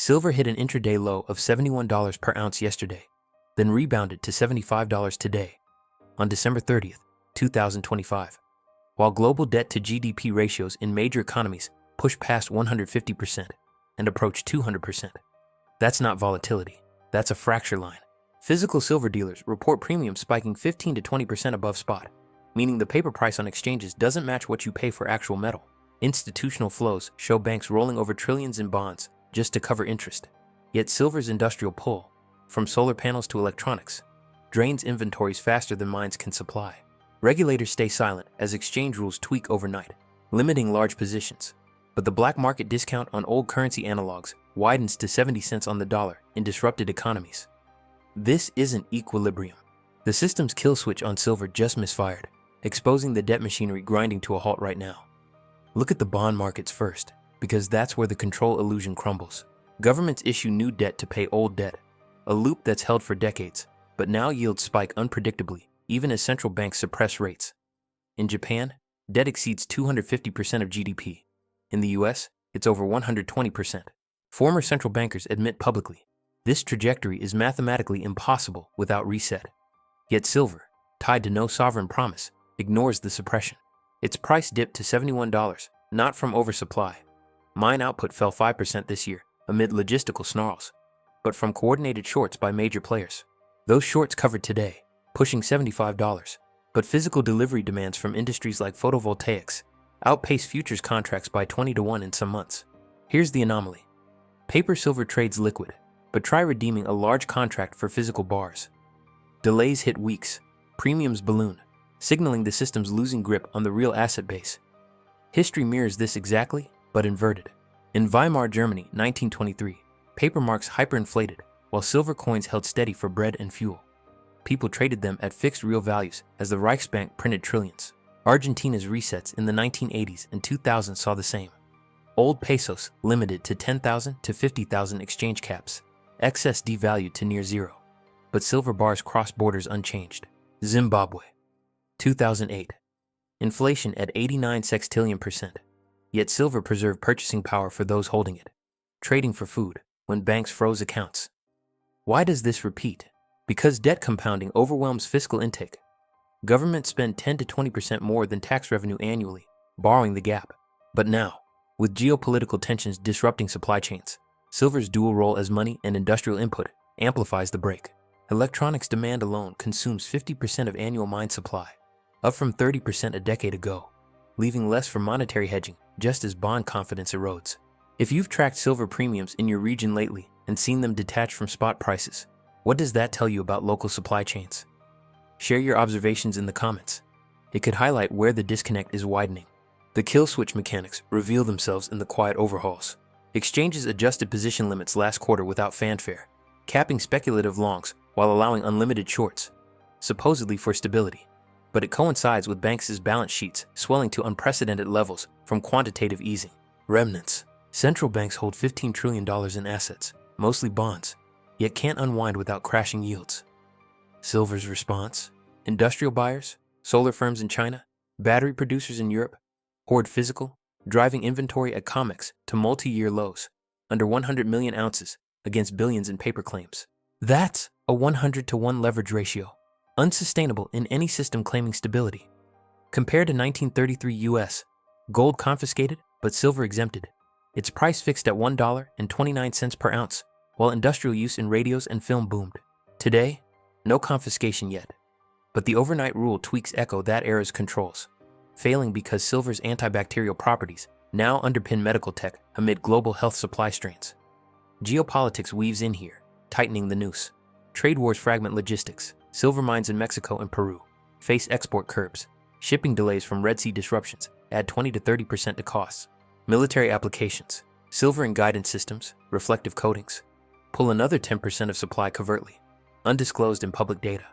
Silver hit an intraday low of $71 per ounce yesterday, then rebounded to $75 today, on December 30th, 2025. While global debt to GDP ratios in major economies push past 150% and approach 200%. That's not volatility, that's a fracture line. Physical silver dealers report premiums spiking 15 to 20% above spot, meaning the paper price on exchanges doesn't match what you pay for actual metal. Institutional flows show banks rolling over trillions in bonds just to cover interest. Yet silver's industrial pull, from solar panels to electronics, drains inventories faster than mines can supply. Regulators stay silent as exchange rules tweak overnight, limiting large positions. But the black market discount on old currency analogs widens to 70 cents on the dollar in disrupted economies. This isn't equilibrium. The system's kill switch on silver just misfired, exposing the debt machinery grinding to a halt right now. Look at the bond markets first, because that's where the control illusion crumbles. Governments issue new debt to pay old debt, a loop that's held for decades, but now yields spike unpredictably, even as central banks suppress rates. In Japan, debt exceeds 250% of GDP. In the US, it's over 120%. Former central bankers admit publicly, this trajectory is mathematically impossible without reset. Yet silver, tied to no sovereign promise, ignores the suppression. Its price dipped to $71, not from oversupply. Mine output fell 5% this year, amid logistical snarls, but from coordinated shorts by major players. Those shorts covered today, pushing $75, but physical delivery demands from industries like photovoltaics outpace futures contracts by 20 to 1 in some months. Here's the anomaly. Paper silver trades liquid, but try redeeming a large contract for physical bars. Delays hit weeks, premiums balloon, signaling the system's losing grip on the real asset base. History mirrors this exactly, but inverted. In Weimar, Germany, 1923, paper marks hyperinflated, while silver coins held steady for bread and fuel. People traded them at fixed real values as the Reichsbank printed trillions. Argentina's resets in the 1980s and 2000s saw the same. Old pesos limited to 10,000 to 50,000 exchange caps, excess devalued to near zero. But silver bars crossed borders unchanged. Zimbabwe, 2008. Inflation at 89 sextillion%. Yet silver preserved purchasing power for those holding it, trading for food when banks froze accounts. Why does this repeat? Because debt compounding overwhelms fiscal intake. Governments spend 10 to 20% more than tax revenue annually, borrowing the gap. But now, with geopolitical tensions disrupting supply chains, silver's dual role as money and industrial input amplifies the break. Electronics demand alone consumes 50% of annual mine supply, up from 30% a decade ago, leaving less for monetary hedging just as bond confidence erodes. If you've tracked silver premiums in your region lately and seen them detach from spot prices, what does that tell you about local supply chains? Share your observations in the comments. It could highlight where the disconnect is widening. The kill switch mechanics reveal themselves in the quiet overhauls. Exchanges adjusted position limits last quarter without fanfare, capping speculative longs while allowing unlimited shorts, supposedly for stability. But it coincides with banks' balance sheets swelling to unprecedented levels from quantitative easing. Remnants. Central banks hold $15 trillion in assets, mostly bonds, yet can't unwind without crashing yields. Silver's response? Industrial buyers, solar firms in China, battery producers in Europe, hoard physical, driving inventory at Comex to multi-year lows, under 100 million ounces against billions in paper claims. That's a 100 to 1 leverage ratio, unsustainable in any system claiming stability. Compared to 1933 US, gold confiscated but silver exempted. Its price fixed at $1.29 per ounce, while industrial use in radios and film boomed. Today, no confiscation yet. But the overnight rule tweaks echo that era's controls, failing because silver's antibacterial properties now underpin medical tech amid global health supply strains. Geopolitics weaves in here, tightening the noose. Trade wars fragment logistics. Silver mines in Mexico and Peru face export curbs. Shipping delays from Red Sea disruptions add 20 to 30% to costs. Military applications. Silver and guidance systems, reflective coatings, pull another 10% of supply covertly, undisclosed in public data.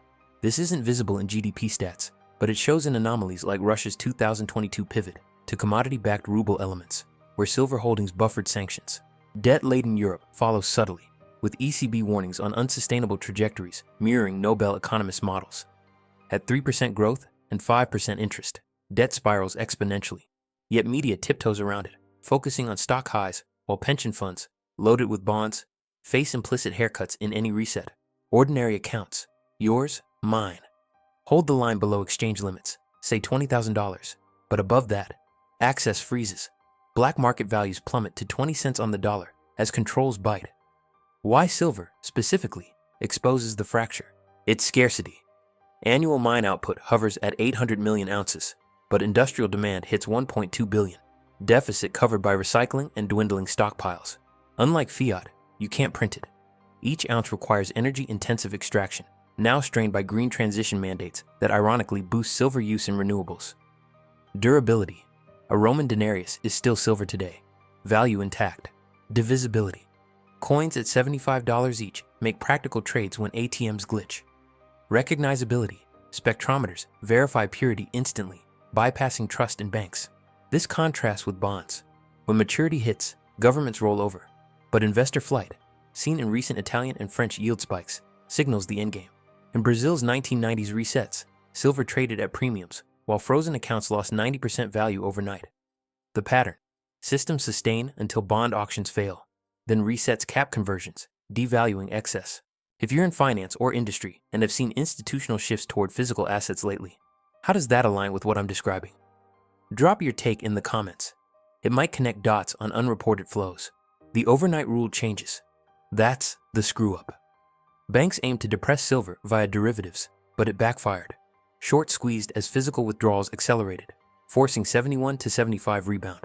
This isn't visible in GDP stats, but it shows in anomalies like Russia's 2022 pivot to commodity-backed ruble elements, where silver holdings buffered sanctions. Debt-laden Europe follows subtly, with ECB warnings on unsustainable trajectories mirroring Nobel economist models. At 3% growth and 5% interest, debt spirals exponentially, yet media tiptoes around it, focusing on stock highs while pension funds loaded with bonds, face implicit haircuts in any reset. Ordinary accounts, yours, mine. Hold the line below exchange limits, say $20,000, but above that, access freezes. Black market values plummet to 20 cents on the dollar as controls bite. Why silver, specifically, exposes the fracture? Its scarcity. Annual mine output hovers at 800 million ounces, but industrial demand hits 1.2 billion. Deficit covered by recycling and dwindling stockpiles. Unlike fiat, you can't print it. Each ounce requires energy-intensive extraction, now strained by green transition mandates that ironically boost silver use in renewables. Durability. A Roman denarius is still silver today. Value intact. Divisibility. Coins at $75 each make practical trades when ATMs glitch. Recognizability. Spectrometers verify purity instantly, bypassing trust in banks. This contrasts with bonds. When maturity hits, governments roll over. But investor flight, seen in recent Italian and French yield spikes, signals the endgame. In Brazil's 1990s resets, silver traded at premiums, while frozen accounts lost 90% value overnight. The pattern: systems sustain until bond auctions fail, then resets cap conversions, devaluing excess. If you're in finance or industry and have seen institutional shifts toward physical assets lately, how does that align with what I'm describing? Drop your take in the comments. It might connect dots on unreported flows. The overnight rule changes. That's the screw-up. Banks aimed to depress silver via derivatives, but it backfired. Short squeezed as physical withdrawals accelerated, forcing 71 to 75 rebound.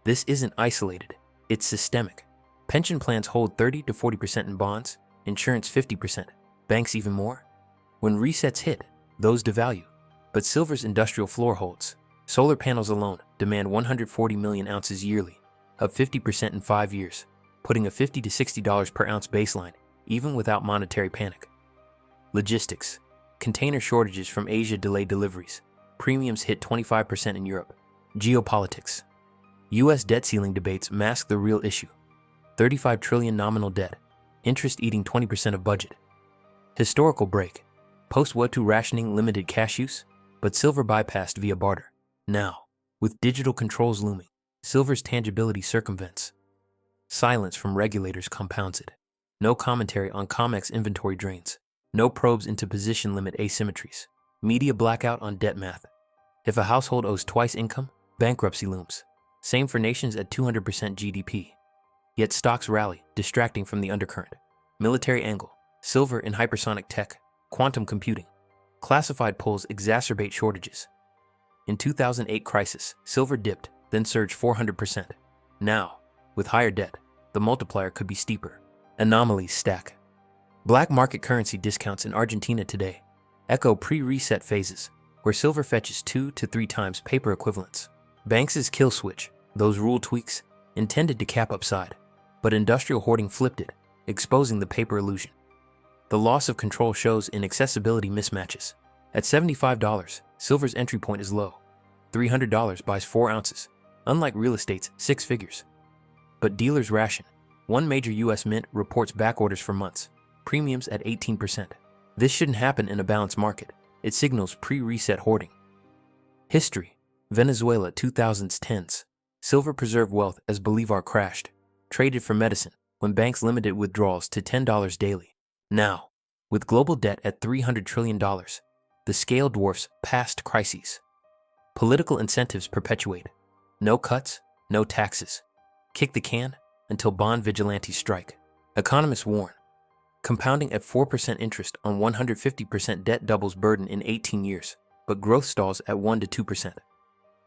This isn't isolated, it's systemic. Pension plans hold 30 to 40% in bonds, insurance 50%, banks even more. When resets hit, those devalue, but silver's industrial floor holds. Solar panels alone demand 140 million ounces yearly, up 50% in 5 years, putting a $50 to $60 per ounce baseline, even without monetary panic. Logistics. Container shortages from Asia delay deliveries. Premiums hit 25% in Europe. Geopolitics. U.S. debt ceiling debates mask the real issue. 35 trillion nominal debt, interest eating 20% of budget. Historical break. Post-World II rationing limited cash use, but silver bypassed via barter. Now, with digital controls looming, silver's tangibility circumvents. Silence from regulators compounds it. No commentary on Comex inventory drains. No probes into position limit asymmetries. Media blackout on debt math. If a household owes twice income, bankruptcy looms. Same for nations at 200% GDP. Yet stocks rally, distracting from the undercurrent. Military angle, silver in hypersonic tech, quantum computing. Classified pulls exacerbate shortages. In 2008 crisis, silver dipped, then surged 400%. Now, with higher debt, the multiplier could be steeper. Anomalies stack. Black market currency discounts in Argentina today echo pre-reset phases, where silver fetches 2 to 3 times paper equivalents. Banks' kill switch, those rule tweaks, intended to cap upside, but industrial hoarding flipped it, exposing the paper illusion. The loss of control shows in accessibility mismatches. At $75, silver's entry point is low. $300 buys 4 ounces, unlike real estate's 6 figures. But dealers ration. One major U.S. mint reports back orders for months, premiums at 18%. This shouldn't happen in a balanced market. It signals pre-reset hoarding. History. Venezuela 2010s. Silver preserved wealth as Bolivar crashed. Traded for medicine when banks limited withdrawals to $10 daily. Now, with global debt at $300 trillion, the scale dwarfs past crises. Political incentives perpetuate. No cuts, no taxes. Kick the can until bond vigilantes strike. Economists warn. Compounding at 4% interest on 150% debt doubles burden in 18 years, but growth stalls at 1 to 2%.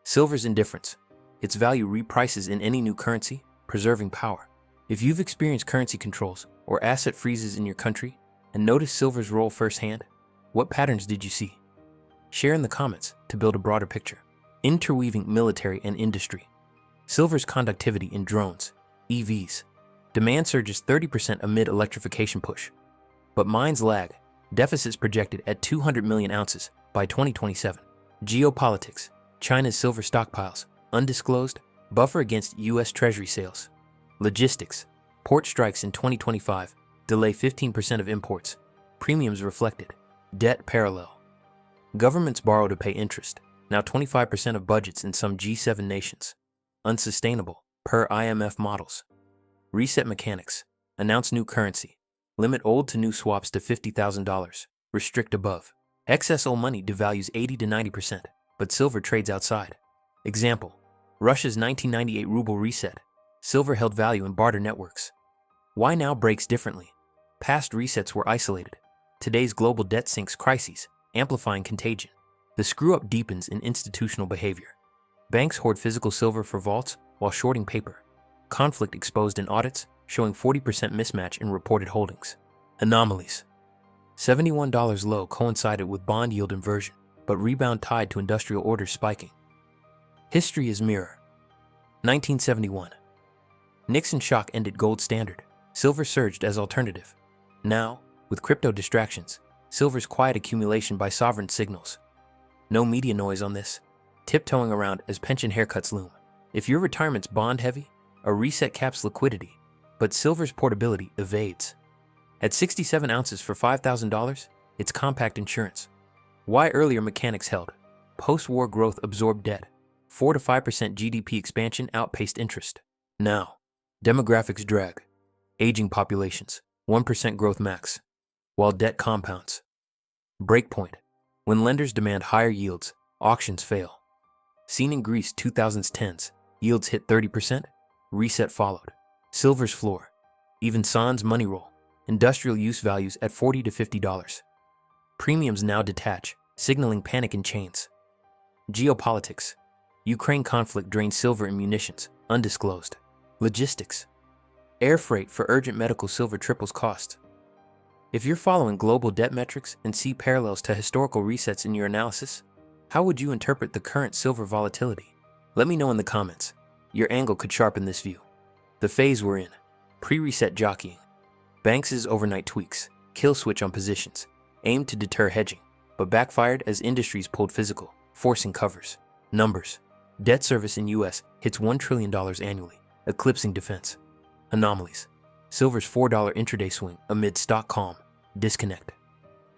Silver's indifference. Its value reprices in any new currency, preserving power. If you've experienced currency controls or asset freezes in your country and noticed silver's role firsthand, what patterns did you see? Share in the comments to build a broader picture. Interweaving military and industry. Silver's conductivity in drones, EVs. Demand surges 30% amid electrification push. But mines lag, deficits projected at 200 million ounces by 2027. Geopolitics. China's silver stockpiles, undisclosed, buffer against U.S. Treasury sales. Logistics. Port strikes in 2025, delay 15% of imports. Premiums reflected. Debt parallel. Governments borrow to pay interest, now 25% of budgets in some G7 nations. Unsustainable, per IMF models. Reset mechanics. Announce new currency. Limit old to new swaps to $50,000. Restrict above. Excess old money devalues 80 to 90%, but silver trades outside. Example: Russia's 1998 ruble reset. Silver held value in barter networks. Why now breaks differently? Past resets were isolated. Today's global debt sinks crises, amplifying contagion. The screw-up deepens in institutional behavior. Banks hoard physical silver for vaults while shorting paper. Conflict exposed in audits, showing 40% mismatch in reported holdings. Anomalies. $71 low coincided with bond yield inversion, but rebound tied to industrial orders spiking. History is mirror. 1971. Nixon shock ended gold standard. Silver surged as alternative. Now, with crypto distractions, silver's quiet accumulation by sovereign signals. No media noise on this. Tiptoeing around as pension haircuts loom. If your retirement's bond heavy, a reset caps liquidity, but silver's portability evades. At 67 ounces for $5,000, it's compact insurance. Why earlier mechanics held? Post-war growth absorbed debt. 4 to 5% GDP expansion outpaced interest. Now, demographics drag. Aging populations, 1% growth max, while debt compounds. Breakpoint. When lenders demand higher yields, auctions fail. Seen in Greece 2010s, yields hit 30%, reset followed. Silver's floor. Even San's money roll. Industrial use values at $40 to $50. Premiums now detach, signaling panic in chains. Geopolitics. Ukraine conflict drains silver and munitions, undisclosed. Logistics. Air freight for urgent medical silver triples cost. If you're following global debt metrics and see parallels to historical resets in your analysis, how would you interpret the current silver volatility? Let me know in the comments. Your angle could sharpen this view. The phase we're in. Pre-reset jockeying. Banks' overnight tweaks, kill switch on positions, aimed to deter hedging, but backfired as industries pulled physical, forcing covers. Numbers. Debt service in US hits $1 trillion annually, eclipsing defense. Anomalies. Silver's $4 intraday swing amid stock calm, disconnect.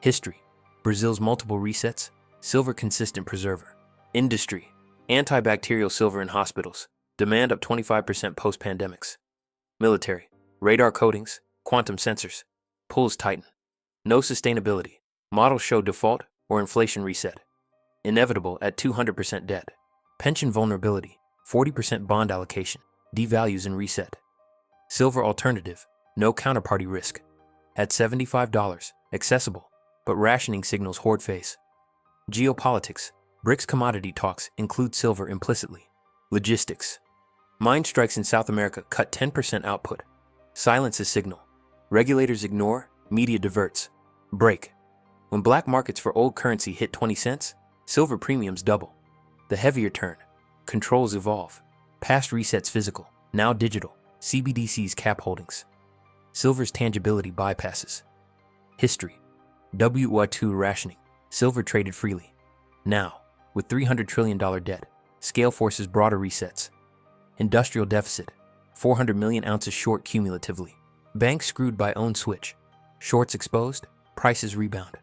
History. Brazil's multiple resets, silver consistent preserver. Industry. Antibacterial silver in hospitals, demand up 25% post-pandemics. Military. Radar coatings, quantum sensors, pulls tighten. No sustainability. Models show default or inflation reset. Inevitable at 200% debt. Pension vulnerability, 40% bond allocation, devalues and reset. Silver alternative, no counterparty risk. At $75, accessible, but rationing signals hoard phase. Geopolitics, BRICS commodity talks include silver implicitly. Logistics. Mine strikes in South America cut 10% output. Silence is signal. Regulators ignore, media diverts. Break. When black markets for old currency hit 20 cents, silver premiums double. The heavier turn. Controls evolve. Past resets physical, now digital. CBDC's cap holdings. Silver's tangibility bypasses. History. WY2 rationing. Silver traded freely. Now, with $300 trillion debt, scale forces broader resets. Industrial deficit. 400 million ounces short cumulatively. Banks screwed by own switch. Shorts exposed, prices rebound.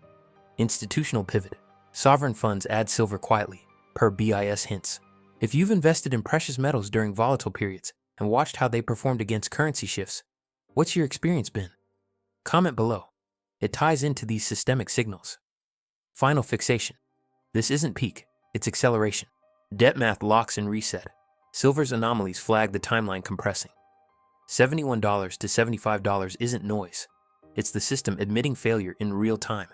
Institutional pivot. Sovereign funds add silver quietly, per BIS hints. If you've invested in precious metals during volatile periods and watched how they performed against currency shifts, what's your experience been? Comment below. It ties into these systemic signals. Final fixation. This isn't peak, it's acceleration. Debt math locks and reset. Silver's anomalies flag the timeline compressing. $71 to $75 isn't noise. It's the system admitting failure in real time.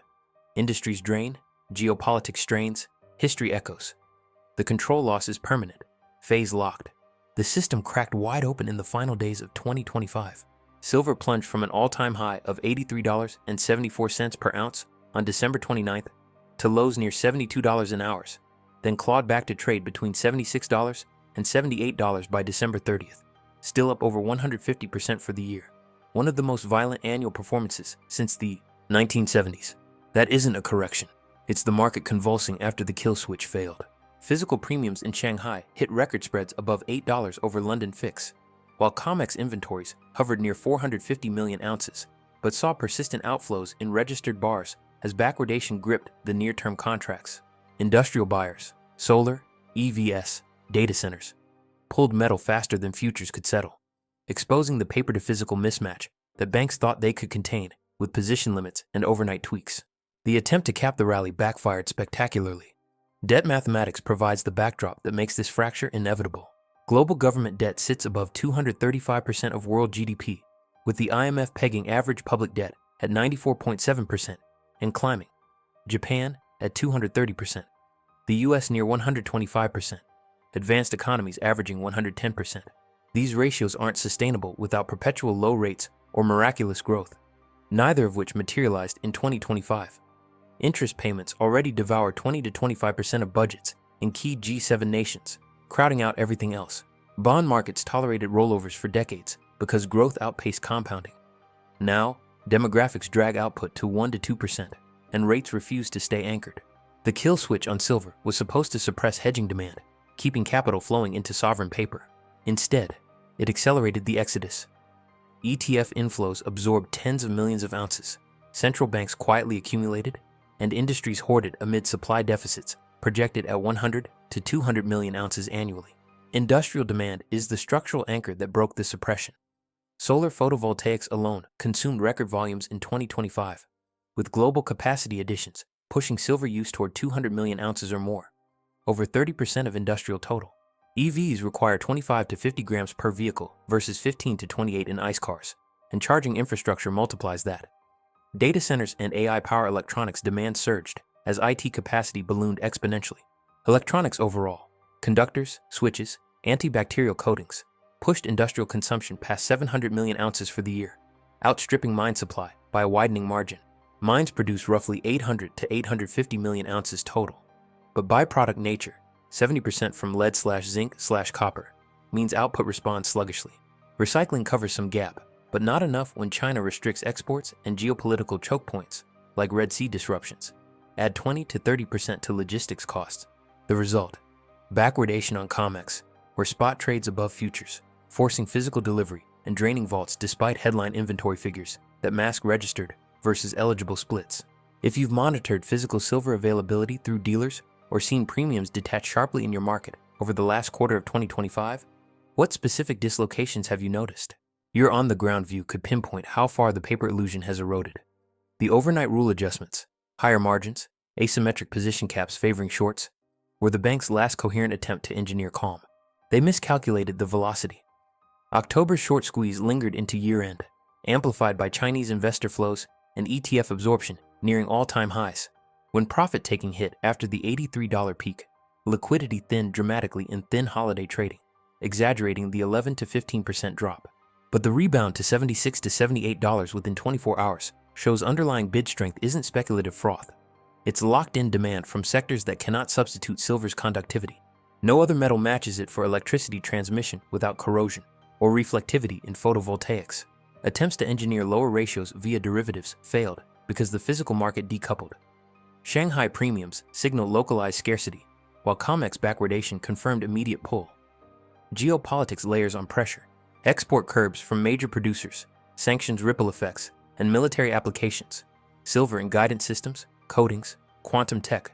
Industries drain, geopolitics strains, history echoes. The control loss is permanent, phase locked. The system cracked wide open in the final days of 2025. Silver plunged from an all-time high of $83.74 per ounce on December 29th to lows near $72 an hour, then clawed back to trade between $76 and $78 by December 30th, still up over 150% for the year. One of the most violent annual performances since the 1970s. That isn't a correction. It's the market convulsing after the kill switch failed. Physical premiums in Shanghai hit record spreads above $8 over London fix, while Comex inventories hovered near 450 million ounces, but saw persistent outflows in registered bars as backwardation gripped the near-term contracts. Industrial buyers, solar, EVs, data centers, pulled metal faster than futures could settle. exposing the paper-to-physical mismatch that banks thought they could contain with position limits and overnight tweaks. The attempt to cap the rally backfired spectacularly. Debt mathematics provides the backdrop that makes this fracture inevitable. Global government debt sits above 235% of world GDP, with the IMF pegging average public debt at 94.7% and climbing. Japan at 230%. The US near 125%. Advanced economies averaging 110%. These ratios aren't sustainable without perpetual low rates or miraculous growth, neither of which materialized in 2025. Interest payments already devour 20 to 25% of budgets in key G7 nations, crowding out everything else. Bond markets tolerated rollovers for decades because growth outpaced compounding. Now, demographics drag output to 1 to 2%, and rates refuse to stay anchored. The kill switch on silver was supposed to suppress hedging demand, keeping capital flowing into sovereign paper. Instead, it accelerated the exodus. ETF inflows absorbed tens of millions of ounces, central banks quietly accumulated, and industries hoarded amid supply deficits projected at 100 to 200 million ounces annually. Industrial demand is the structural anchor that broke the suppression. Solar photovoltaics alone consumed record volumes in 2025, with global capacity additions pushing silver use toward 200 million ounces or more, over 30% of industrial total. EVs require 25 to 50 grams per vehicle versus 15 to 28 in ICE cars, and charging infrastructure multiplies that. Data centers and AI power electronics demand surged as IT capacity ballooned exponentially. Electronics overall, conductors, switches, antibacterial coatings, pushed industrial consumption past 700 million ounces for the year, outstripping mine supply by a widening margin. Mines produce roughly 800 to 850 million ounces total, but byproduct nature, 70% from lead/zinc/copper, means output responds sluggishly. Recycling covers some gap, but not enough when China restricts exports and geopolitical choke points, like Red Sea disruptions, add 20 to 30% to logistics costs. The result? Backwardation on Comex, where spot trades above futures, forcing physical delivery and draining vaults despite headline inventory figures that mask registered versus eligible splits. If you've monitored physical silver availability through dealers or seen premiums detach sharply in your market over the last quarter of 2025, what specific dislocations have you noticed? Your on-the-ground view could pinpoint how far the paper illusion has eroded. The overnight rule adjustments, higher margins, asymmetric position caps favoring shorts, were the bank's last coherent attempt to engineer calm. They miscalculated the velocity. October's short squeeze lingered into year-end, amplified by Chinese investor flows and ETF absorption nearing all-time highs. When profit-taking hit after the $83 peak, liquidity thinned dramatically in thin holiday trading, exaggerating the 11 to 15% drop. But the rebound to $76 to $78 within 24 hours shows underlying bid strength isn't speculative froth. It's locked-in demand from sectors that cannot substitute silver's conductivity. No other metal matches it for electricity transmission without corrosion or reflectivity in photovoltaics. Attempts to engineer lower ratios via derivatives failed because the physical market decoupled. Shanghai premiums signal localized scarcity, while Comex backwardation confirmed immediate pull. Geopolitics layers on pressure. Export curbs from major producers, sanctions ripple effects, and military applications, silver and guidance systems, coatings, quantum tech,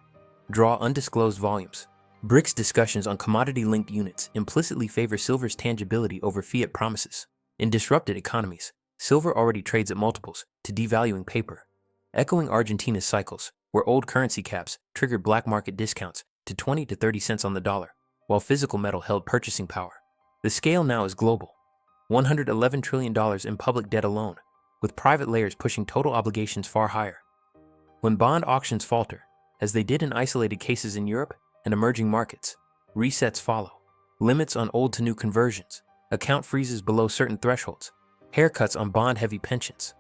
draw undisclosed volumes. BRICS discussions on commodity-linked units implicitly favor silver's tangibility over fiat promises. In disrupted economies, silver already trades at multiples to devaluing paper, echoing Argentina's cycles, where old currency caps triggered black market discounts to 20 to 30 cents on the dollar, while physical metal held purchasing power. The scale now is global. $111 trillion in public debt alone, with private layers pushing total obligations far higher. When bond auctions falter, as they did in isolated cases in Europe and emerging markets, resets follow. Limits on old-to-new conversions, account freezes below certain thresholds, haircuts on bond-heavy pensions.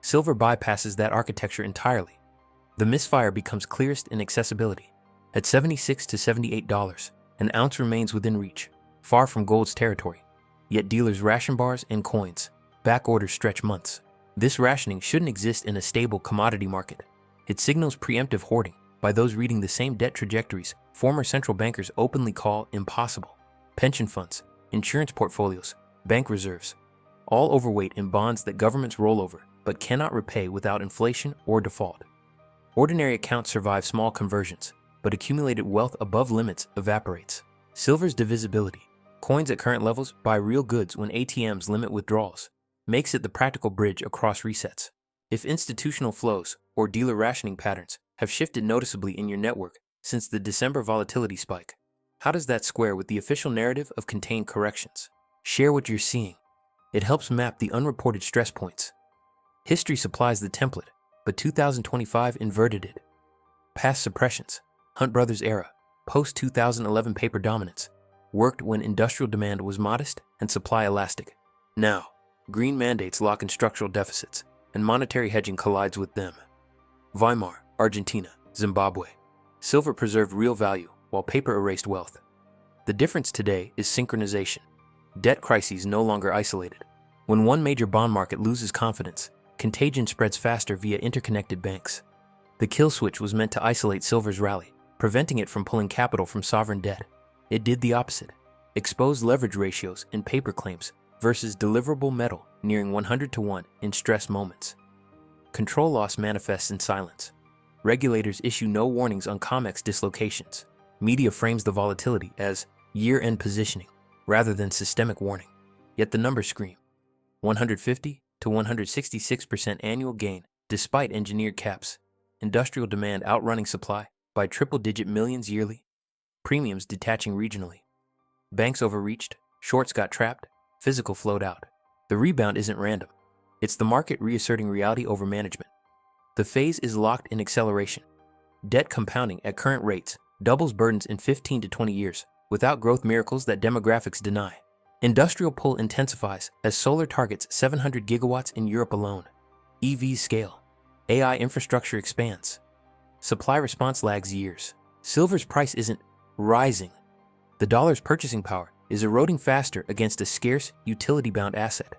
Silver bypasses that architecture entirely. The misfire becomes clearest in accessibility. At $76 to $78, an ounce remains within reach, far from gold's territory. Yet dealers ration bars and coins, back orders stretch months. This rationing shouldn't exist in a stable commodity market. It signals preemptive hoarding by those reading the same debt trajectories former central bankers openly call impossible. Pension funds, insurance portfolios, bank reserves, all overweight in bonds that governments roll over but cannot repay without inflation or default. Ordinary accounts survive small conversions, but accumulated wealth above limits evaporates. Silver's divisibility, Coins at current levels buy real goods when ATMs limit withdrawals, makes it the practical bridge across resets. If institutional flows or dealer rationing patterns have shifted noticeably in your network since the December volatility spike, how does that square with the official narrative of contained corrections? Share what you're seeing. It helps map the unreported stress points. History supplies the template, but 2025 inverted it. Past suppressions, Hunt Brothers era, post-2011 paper dominance, worked when industrial demand was modest and supply elastic. Now, green mandates lock in structural deficits, and monetary hedging collides with them. Weimar, Argentina, Zimbabwe. Silver preserved real value, while paper erased wealth. The difference today is synchronization. Debt crises no longer isolated. When one major bond market loses confidence, contagion spreads faster via interconnected banks. The kill switch was meant to isolate silver's rally, preventing it from pulling capital from sovereign debt. It did the opposite. Exposed leverage ratios in paper claims versus deliverable metal nearing 100-to-1 in stress moments. Control loss manifests in silence. Regulators issue no warnings on Comex dislocations. Media frames the volatility as year-end positioning rather than systemic warning. Yet the numbers scream. 150 to 166% annual gain despite engineered caps. Industrial demand outrunning supply by triple-digit millions yearly. Premiums detaching regionally. Banks overreached, shorts got trapped, physical flowed out. The rebound isn't random. It's the market reasserting reality over management. The phase is locked in acceleration. Debt compounding at current rates doubles burdens in 15 to 20 years without growth miracles that demographics deny. Industrial pull intensifies as solar targets 700 gigawatts in Europe alone. EVs scale. AI infrastructure expands. Supply response lags years. Silver's price isn't rising. The dollar's purchasing power is eroding faster against a scarce, utility-bound asset.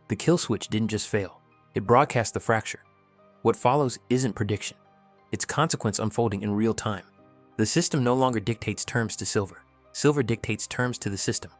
The kill switch didn't just fail. It broadcast the fracture. What follows isn't prediction. It's consequence unfolding in real time. The system no longer dictates terms to silver. Silver dictates terms to the system.